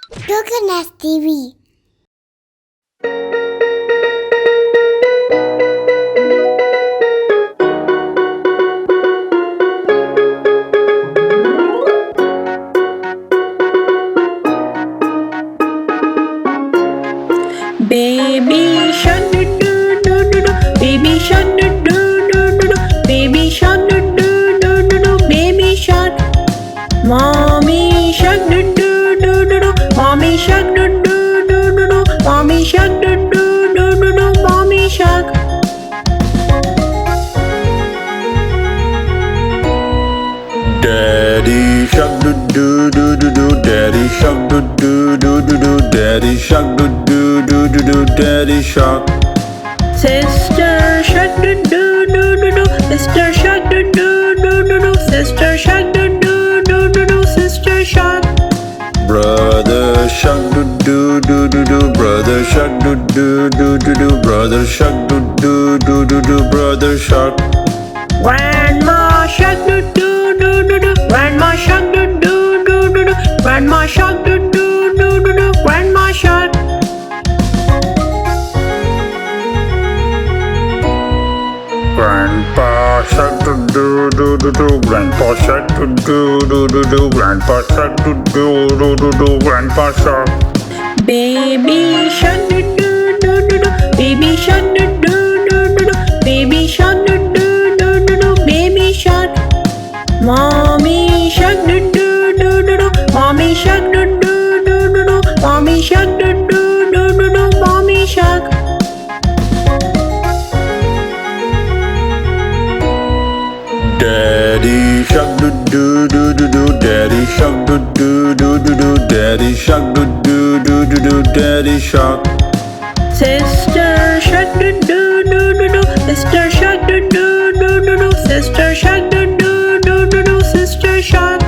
KokonutzTV. Baby shark do do do do do, baby shark do do do do do, baby shark do do do do do, baby shark. Mommy shark do do do do do, mommy shark do do do do do, mommy shark do do do do do, mommy shark. Daddy shark do do do do do, daddy shark do do do do do, daddy shark do do do do do, daddy shark. Sister shark do do do do do, sister shark do do do do do, sister shark do do do do do, sister shark. Brother shark do do do do do, brother shark do do do do do, brother shark do do do do do, brother shark. Grandma shark do do do do do, grandma shark do do do do do, grandma shark do do do do do, grandma shark. Grandpa shark do do do do do, grandpa shark do do do do do, grandpa shark do do do do do, grandpa shark. Baby shark do do do do do, baby shark do do do do do, baby shark do do do do do, baby shark. Mommy shark do do do do do, mommy shark do do do do do, mommy shark do do do do do, mommy shark. Daddy shark do do do do do, daddy shark do do do do do, daddy shark do do do do do, daddy shark. Sister shark do do do do do, sister shark do do do do do, sister shark do do do do do, sister shark.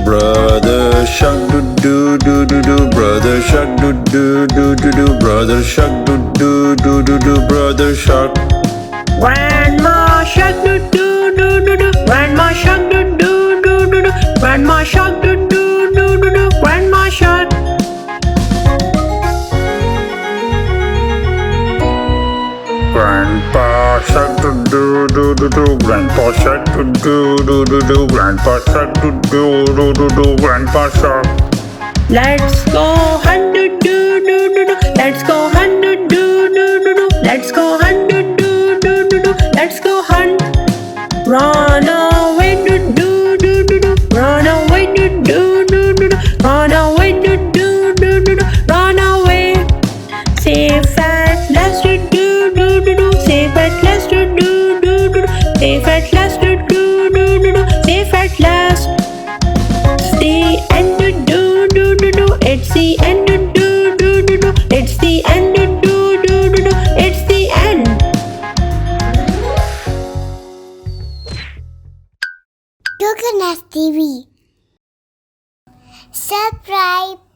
Brother shark do do do do do, brother shark do do do do do, brother shark do do do do do, brother shark. Grandma shark do do do do do, grandma shark do do do do do, grandma shark do do do do do, grandma shark. Grandpa shark do do do do do, grandpa shark do do do do do, grandpa shark do do do do do, grandpa shark. Let's go hunt do do do do do, let's go hunt do do do do do, let's go hunt do do do do do, let's go hunt. Run away do do do do do, run away do do do do do, run away do do do do do, run away. Safe at last do do do do do, safe at last do do do do do, safe at last do do do do do, safe at last. It's the end do do do do do, it's the end do do do do do, it's the end do do do do do, it's the end. KokonutzTV. Subscribe.